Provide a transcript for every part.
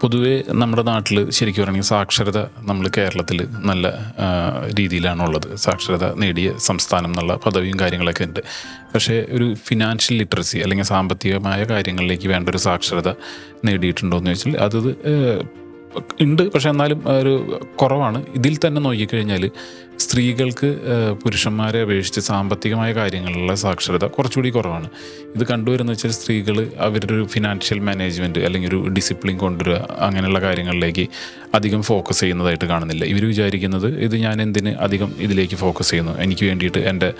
പൊതുവേ നമ്മുടെ നാട്ടിൽ ശരിക്കും പറയുകയാണെങ്കിൽ സാക്ഷരത നമ്മൾ കേരളത്തിൽ നല്ല രീതിയിലാണുള്ളത്. സാക്ഷരത നേടിയ സംസ്ഥാനം എന്നുള്ള പദവിയും കാര്യങ്ങളൊക്കെ ഉണ്ട്. പക്ഷേ ഒരു ഫിനാൻഷ്യൽ ലിറ്ററസി അല്ലെങ്കിൽ സാമ്പത്തികമായ കാര്യങ്ങളിലേക്ക് വേണ്ട ഒരു സാക്ഷരത നേടിയിട്ടുണ്ടോ എന്ന് ചോദിച്ചാൽ അത് ഉണ്ട്. പക്ഷെ എന്നാലും ഒരു കുറവാണ്. ഇതിൽ തന്നെ നോക്കിക്കഴിഞ്ഞാൽ സ്ത്രീകൾക്ക് പുരുഷന്മാരെ അപേക്ഷിച്ച് സാമ്പത്തികമായ കാര്യങ്ങളിലുള്ള സാക്ഷരത കുറച്ചുകൂടി കുറവാണ്. ഇത് കണ്ടുവരുന്നത് വെച്ചാൽ സ്ത്രീകൾ അവരുടെ ഒരു ഫിനാൻഷ്യൽ മാനേജ്മെൻറ്റ് അല്ലെങ്കിൽ ഒരു ഡിസിപ്ലിൻ കൊണ്ടുവരിക അങ്ങനെയുള്ള കാര്യങ്ങളിലേക്ക് അധികം ഫോക്കസ് ചെയ്യുന്നതായിട്ട് കാണുന്നില്ല. ഇവർ വിചാരിക്കുന്നത് ഇത് ഞാൻ എന്തിന് അധികം ഇതിലേക്ക് ഫോക്കസ് ചെയ്യുന്നു, എനിക്ക് വേണ്ടിയിട്ട് എൻ്റെ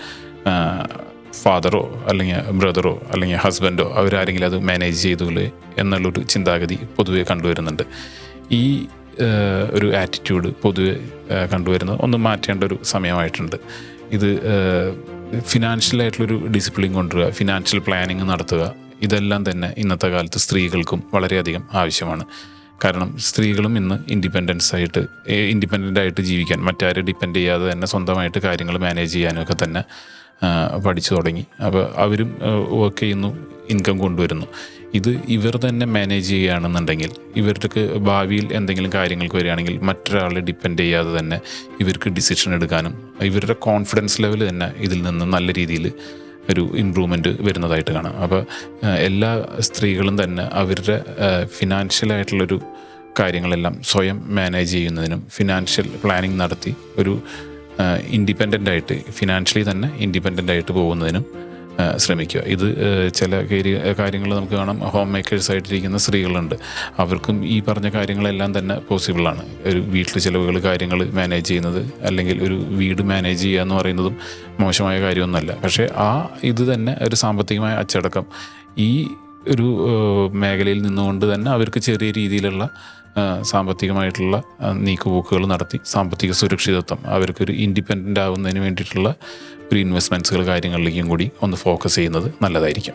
ഫാദറോ അല്ലെങ്കിൽ ബ്രദറോ അല്ലെങ്കിൽ ഹസ്ബൻഡോ അവരാരെങ്കിലും അത് മാനേജ് ചെയ്തോളൂ എന്നുള്ളൊരു ചിന്താഗതി പൊതുവെ കണ്ടുവരുന്നുണ്ട്. ഈ ഒരു ആറ്റിറ്റ്യൂഡ് പൊതുവെ കണ്ടുവരുന്നത് ഒന്ന് മാറ്റേണ്ട ഒരു സമയമായിട്ടുണ്ട്. ഇത് ഫിനാൻഷ്യലായിട്ടുള്ളൊരു ഡിസിപ്ലിൻ കൊണ്ടുവരിക, ഫിനാൻഷ്യൽ പ്ലാനിങ് നടത്തുക, ഇതെല്ലാം തന്നെ ഇന്നത്തെ കാലത്ത് സ്ത്രീകൾക്കും വളരെയധികം ആവശ്യമാണ്. കാരണം സ്ത്രീകളും ഇന്ന് ഇൻഡിപെൻഡൻ്റായിട്ട് ജീവിക്കാൻ, മറ്റാരെ ഡിപ്പെൻഡ് ചെയ്യാതെ തന്നെ സ്വന്തമായിട്ട് കാര്യങ്ങൾ മാനേജ് ചെയ്യാനൊക്കെ തന്നെ പഠിച്ചു തുടങ്ങി. അപ്പോൾ അവരും വർക്ക് ചെയ്യുന്നു, ഇൻകം കൊണ്ടുവരുന്നു. ഇത് ഇവർ തന്നെ മാനേജ് ചെയ്യുകയാണെന്നുണ്ടെങ്കിൽ ഇവർക്ക് ഭാവിയിൽ എന്തെങ്കിലും കാര്യങ്ങൾക്ക് വരികയാണെങ്കിൽ മറ്റൊരാളെ ഡിപ്പെൻഡ് ചെയ്യാതെ തന്നെ ഇവർക്ക് ഡിസിഷൻ എടുക്കാനും ഇവരുടെ കോൺഫിഡൻസ് ലെവൽ തന്നെ ഇതിൽ നിന്ന് നല്ല രീതിയിൽ ഒരു ഇമ്പ്രൂവ്മെൻറ്റ് വരുന്നതായിട്ട് കാണാം. അപ്പോൾ എല്ലാ സ്ത്രീകളും തന്നെ അവരുടെ ഫിനാൻഷ്യലായിട്ടുള്ളൊരു കാര്യങ്ങളെല്ലാം സ്വയം മാനേജ് ചെയ്യുന്നതിനും ഫിനാൻഷ്യൽ പ്ലാനിങ് നടത്തി ഒരു ഇൻഡിപെൻഡൻ്റായിട്ട് ഫിനാൻഷ്യലി തന്നെ ഇൻഡിപെൻഡൻ്റായിട്ട് പോകുന്നതിനും ശ്രമിക്കുക. ഇത് ചില കാര്യങ്ങൾ നമുക്ക് കാണാം. ഹോം മേക്കേഴ്സായിട്ടിരിക്കുന്ന സ്ത്രീകളുണ്ട്. അവർക്കും ഈ പറഞ്ഞ കാര്യങ്ങളെല്ലാം തന്നെ പോസിബിളാണ്. ഒരു വീട്ടിൽ ചിലവുകൾ കാര്യങ്ങൾ മാനേജ് ചെയ്യുന്നത് അല്ലെങ്കിൽ ഒരു വീട് മാനേജ് ചെയ്യുക എന്ന് പറയുന്നതും മോശമായ കാര്യമൊന്നുമല്ല. പക്ഷേ ഇത് തന്നെ ഒരു സാമ്പത്തികമായ അച്ചടക്കം ഈ ഒരു മേഖലയിൽ നിന്നുകൊണ്ട് തന്നെ അവർക്ക് ചെറിയ രീതിയിലുള്ള സാമ്പത്തികമായിട്ടുള്ള നീക്കുപോക്കുകൾ നടത്തി സാമ്പത്തിക സുരക്ഷിതത്വം അവർക്കൊരു ഇൻഡിപെൻഡൻ്റ് ആവുന്നതിന് വേണ്ടിയിട്ടുള്ള ഒരു ഇൻവെസ്റ്റ്മെൻറ്റ്സുകൾ കാര്യങ്ങളിലേക്കും കൂടി ഒന്ന് ഫോക്കസ് ചെയ്യുന്നത് നല്ലതായിരിക്കും.